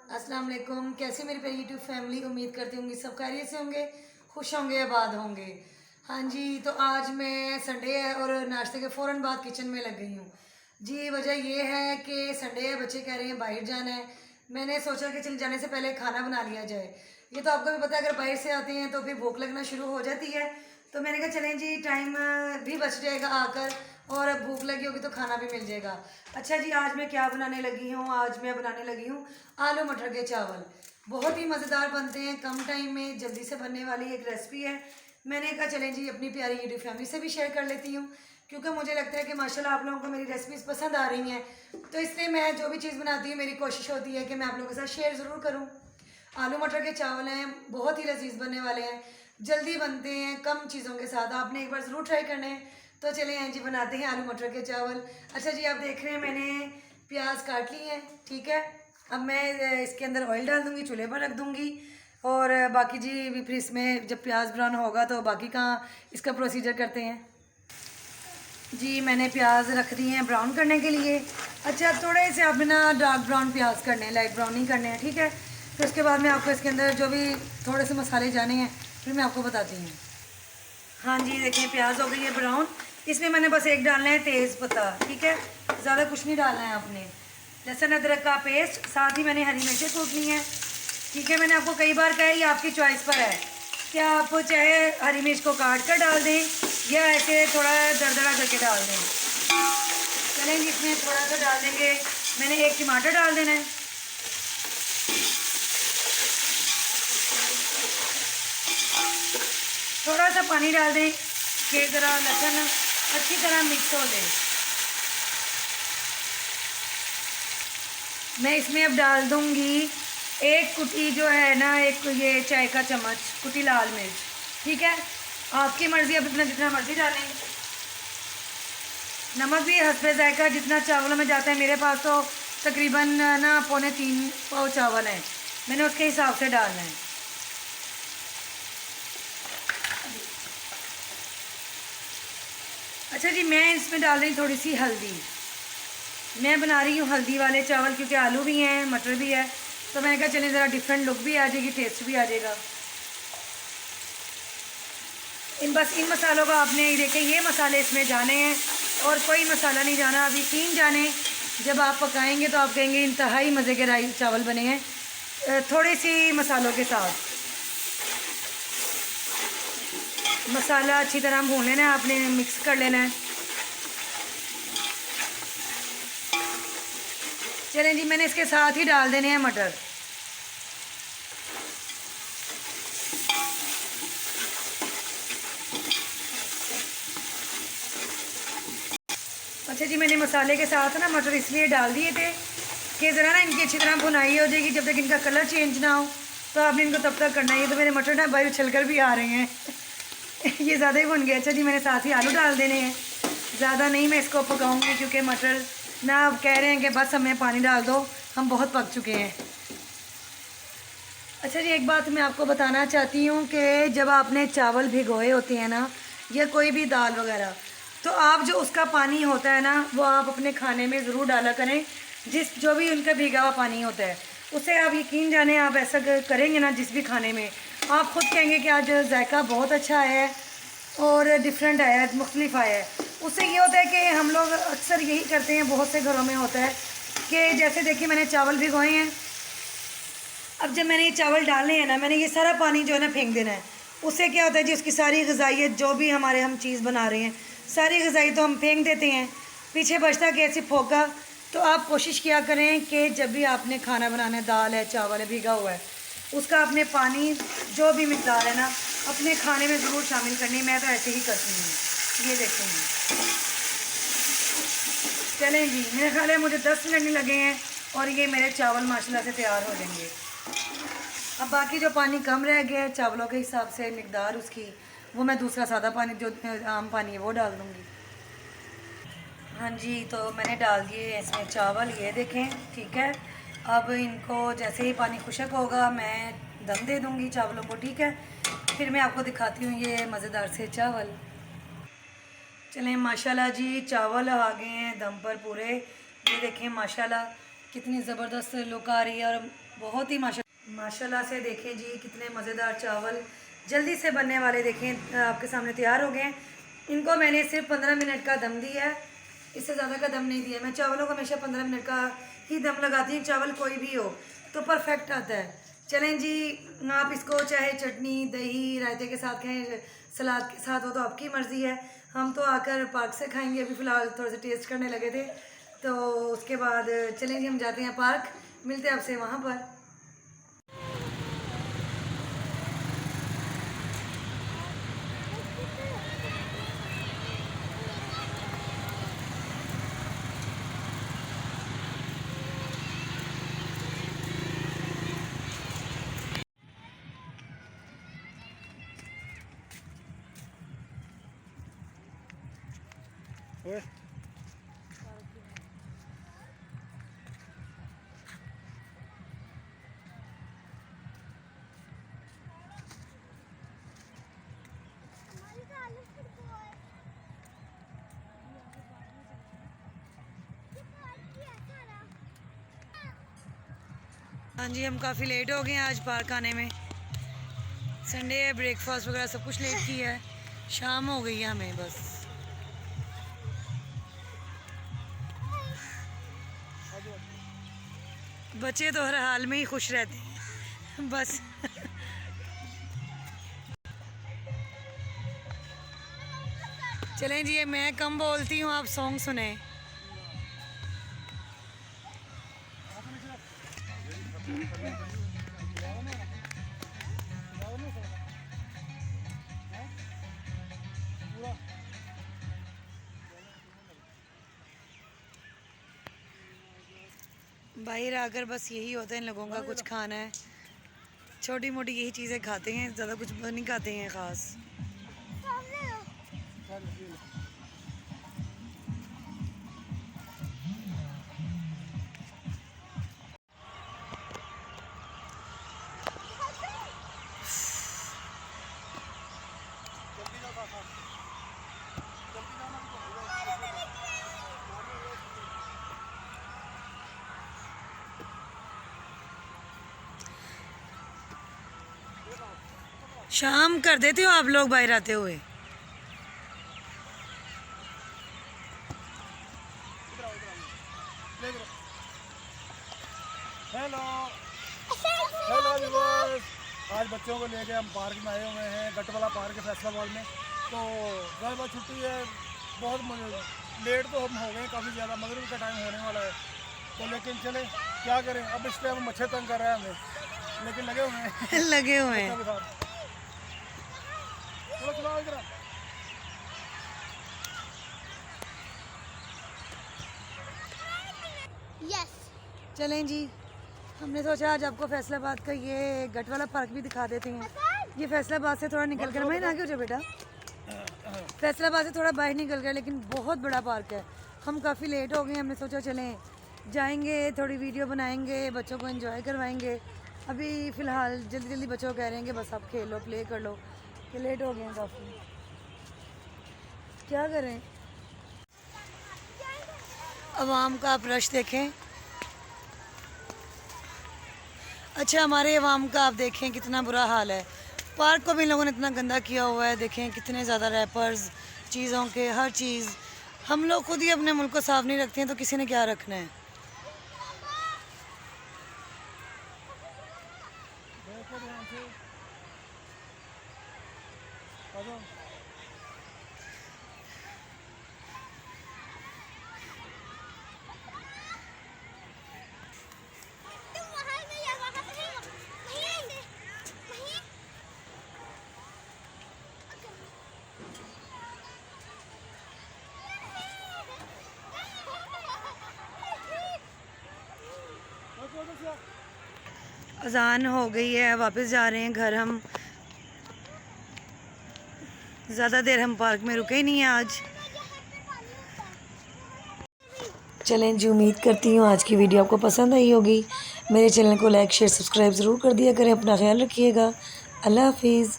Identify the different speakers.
Speaker 1: अस्सलाम वालेकुम। कैसे मेरी प्यारी यूट्यूब फैमिली, उम्मीद करती होंगी सब खैरियत से होंगे, खुश होंगे, आबाद होंगे। हाँ जी, तो आज मैं संडे है और नाश्ते के फ़ौरन बाद किचन में लग गई हूँ। जी वजह ये है कि संडे है, बच्चे कह रहे हैं बाहर जाना है। मैंने सोचा कि चल जाने से पहले खाना बना लिया जाए। ये तो आपको भी पता है, अगर बाहर से आते हैं तो फिर भूख लगना शुरू हो जाती है। तो मैंने कहा चलें जी, टाइम भी बच जाएगा आकर, और भूख लगी होगी तो खाना भी मिल जाएगा। अच्छा जी, आज मैं क्या बनाने लगी हूँ? आज मैं बनाने लगी हूँ आलू मटर के चावल। बहुत ही मज़ेदार बनते हैं, कम टाइम में जल्दी से बनने वाली एक रेसिपी है। मैंने कहा चलें जी, अपनी प्यारी यूट्यूब फैमिली से भी शेयर कर लेती हूँ, क्योंकि मुझे लगता है कि माशाल्लाह आप लोगों को मेरी रेसिपीज़ पसंद आ रही हैं। तो इसलिए मैं जो भी चीज़ बनाती हूँ, मेरी कोशिश होती है कि मैं आप लोगों के साथ शेयर ज़रूर करूँ। आलू मटर के चावल हैं, बहुत ही लजीज बनने वाले हैं, जल्दी बनते हैं, कम चीज़ों के साथ। आपने एक बार ज़रूर ट्राई करने हैं। तो चले हैं जी, बनाते हैं आलू मटर के चावल। अच्छा जी, आप देख रहे हैं मैंने प्याज काट ली है, ठीक है। अब मैं इसके अंदर ऑयल डाल दूँगी, चूल्हे पर रख दूँगी, और बाकी जी भी फिर इसमें जब प्याज ब्राउन होगा तो बाकी का इसका प्रोसीजर करते हैं। जी मैंने प्याज रख दी हैं ब्राउन करने के लिए। अच्छा, थोड़े से आपने ना डार्क ब्राउन प्याज करने हैं, लाइट ब्राउन नहीं करने हैं, ठीक है। फिर उसके बाद मैं आपको इसके अंदर जो भी थोड़े से मसाले जाने हैं फिर मैं आपको बताती हूँ। हाँ जी, देखें प्याज हो गई है ब्राउन। इसमें मैंने बस एक डालना है तेज़ पत्ता, ठीक है, ज़्यादा कुछ नहीं डालना है आपने। लहसुन अदरक का पेस्ट, साथ ही मैंने हरी मिर्चें कूटनी है, ठीक है। मैंने आपको कई बार कहा है, ये आपकी चॉइस पर है कि आप चाहे हरी मिर्च को काट कर डाल दें या ऐसे थोड़ा दरदरा करके डाल दें। चलेंगे, इसमें थोड़ा सा डाल देंगे, मैंने एक टमाटर डाल देना है। थोड़ा सा पानी डाल दें कि ज़रा लहसुन अच्छी तरह मिक्स हो जाए। मैं इसमें अब डाल दूंगी एक कुटी जो है ना, एक ये चाय का चम्मच कुटी लाल मिर्च, ठीक है। आपकी मर्ज़ी, अब इतना जितना मर्ज़ी डालें। नमक भी हस्बे जायका जितना चावलों में जाता है। मेरे पास तो तकरीबन ना 3.25 पाव चावल हैं, मैंने उसके हिसाब से डालना है। अच्छा जी, मैं इसमें डाल रही थोड़ी सी हल्दी। मैं बना रही हूँ हल्दी वाले चावल, क्योंकि आलू भी हैं, मटर भी है, तो मैंने कहा चलिए ज़रा डिफरेंट लुक भी आ जाएगी, टेस्ट भी आ जाएगा। इन मसालों का आपने देखें, ये मसाले इसमें जाने हैं और कोई मसाला नहीं जाना। अभी 3 जाने जब आप पकाएंगे तो आप कहेंगे इंतहाई मज़े के राइस चावल बने हैं। थोड़े सी मसालों के साथ मसाला अच्छी तरह भून लेना है, आपने मिक्स कर लेना है। चलें जी, मैंने इसके साथ ही डाल देने हैं मटर। अच्छा जी, मैंने मसाले के साथ ना मटर इसलिए डाल दिए थे कि ज़रा ना इनकी अच्छी तरह भुनाई हो जाएगी। जब तक इनका कलर चेंज ना हो तो आपने इनको तब तक करना है। ये तो मेरे मटर ना बाहर उछल कर भी आ रहे हैं ये ज़्यादा ही भुन गया। अच्छा जी, मैंने साथ ही आलू डाल देने हैं। ज़्यादा नहीं मैं इसको पकाऊंगी, क्योंकि मटर ना अब कह रहे हैं कि बस हमें पानी डाल दो, हम बहुत पक चुके हैं। अच्छा जी, एक बात मैं आपको बताना चाहती हूँ कि जब आपने चावल भिगोए होते हैं ना, या कोई भी दाल वगैरह, तो आप जो उसका पानी होता है ना, वो आप अपने खाने में ज़रूर डाला करें। जो भी उनका भीगा हुआ पानी होता है, उसे आप यकीन जाने, आप ऐसा करेंगे ना जिस भी खाने में, आप ख़ुद कहेंगे कि आज जायका बहुत अच्छा आया है और डिफरेंट आया है, मुख्तलिफ आया है। उससे ये होता है कि हम लोग अक्सर यही करते हैं, बहुत से घरों में होता है कि जैसे देखिए मैंने चावल भिगोए हैं, अब जब मैंने ये चावल डालने हैं ना, मैंने ये सारा पानी जो है ना फेंक देना है। उससे क्या होता है जी, उसकी सारी ग़िज़ाइयत जो भी हमारे हम चीज़ बना रहे हैं, सारी ग़िज़ाई तो हम फेंक देते हैं, पीछे बचता कैसे फोका। तो आप कोशिश किया करें कि जब भी आपने खाना बनाना है, दाल है, चावल है, भीगा हुआ है, उसका अपने पानी जो भी मिकदार है ना, अपने खाने में ज़रूर शामिल करनी है। मैं तो ऐसे ही करती हूँ, ये देखेंगे। चलें जी, मेरे ख्याल है मुझे 10 मिनट नहीं लगे हैं और ये मेरे चावल माशाल्लाह से तैयार हो जाएंगे। अब बाकी जो पानी कम रह गया है चावलों के हिसाब से मिकदार उसकी, वो मैं दूसरा सादा पानी जो आम पानी है वो डाल दूँगी। हाँ जी, तो मैंने डाल दिए इसमें चावल, ये देखें, ठीक है। अब इनको जैसे ही पानी खुशक होगा मैं दम दे दूँगी चावलों को, ठीक है। फिर मैं आपको दिखाती हूँ ये मज़ेदार से चावल। चलें, माशाल्लाह जी चावल आ गए हैं दम पर पूरे। ये देखें माशाल्लाह कितनी ज़बरदस्त लुक आ रही है, और बहुत ही माशाल्लाह से देखें जी कितने मज़ेदार चावल जल्दी से बनने वाले देखें आपके सामने तैयार हो गए हैं। इनको मैंने सिर्फ 15 मिनट का दम दिया है, इससे ज़्यादा का दम नहीं दिया। मैं चावलों को हमेशा 15 मिनट का ही दम लगाती हूँ, चावल कोई भी हो तो परफेक्ट आता है। चलें जी, आप इसको चाहे चटनी दही रायते के साथ खाएँ, सलाद के साथ हो तो आपकी मर्ज़ी है। हम तो आकर पार्क से खाएंगे, अभी फ़िलहाल थोड़ा सा टेस्ट करने लगे थे, तो उसके बाद चलें जी हम जाते हैं पार्क, मिलते हैं आपसे वहाँ पर। हाँ जी, हम काफ़ी लेट हो गए हैं आज पार्क आने में। संडे है, ब्रेकफास्ट वगैरह सब कुछ लेट किया है, शाम हो गई है हमें बस। बच्चे तो हर हाल में ही खुश रहते हैं बस। चलें जी, मैं कम बोलती हूँ, आप सॉन्ग सुने। बाहर आकर बस यही होता है इन लोगों का, कुछ खाना है, छोटी मोटी यही चीज़ें खाते हैं, ज़्यादा कुछ नहीं खाते हैं ख़ास। शाम कर देते हो आप लोग बाहर आते हुए?
Speaker 2: हेलो हेलो व्यूअर्स, आज बच्चों को लेके हम पार्क में आए हुए हैं, गटवाला पार्क फैसलाबाद में। तो ज़्यादा छुट्टी है, बहुत लेट तो हम हो गए काफ़ी ज़्यादा, मगरिब का टाइम होने वाला है, तो लेकिन चले क्या करें, अब इस टाइम मच्छर तंग कर रहा है हमें, लेकिन लगे हुए हैं
Speaker 1: लगे हुए हैं।
Speaker 2: चलो चलो इधर।
Speaker 1: चलें जी, हमने सोचा आज आपको फैसलाबाद का ये गटवाला पार्क भी दिखा देते हैं। ये फैसलाबाद से थोड़ा निकल कर, मैं ना क्यों जो बेटा, फैसलाबाद से थोड़ा बाहर निकल कर, लेकिन बहुत बड़ा पार्क है। हम काफ़ी लेट हो गए, हमने सोचा चलें जाएंगे, थोड़ी वीडियो बनाएंगे, बच्चों को एंजॉय करवाएंगे। अभी फ़िलहाल जल्दी जल्दी बच्चों को कह रहे हैं कि बस आप खेल लो, प्ले कर लो, कि लेट हो गए हैं काफ़ी। क्या करें, अवाम का आप रश देखें। अच्छा, हमारे अवाम का आप देखें कितना बुरा हाल है। पार्क को भी इन लोगों ने इतना गंदा किया हुआ है, देखें कितने ज़्यादा रैपर्स, चीज़ों के हर चीज़। हम लोग खुद ही अपने मुल्क को साफ़ नहीं रखते हैं तो किसी ने क्या रखना है। अजान हो गई है, वापस जा रहे हैं घर हम। ज़्यादा देर हम पार्क में रुके ही नहीं हैं आज। चलें जी, उम्मीद करती हूँ आज की वीडियो आपको पसंद आई होगी। मेरे चैनल को लाइक शेयर सब्सक्राइब ज़रूर कर दिया करें। अपना ख्याल रखिएगा। अल्लाह हाफिज़।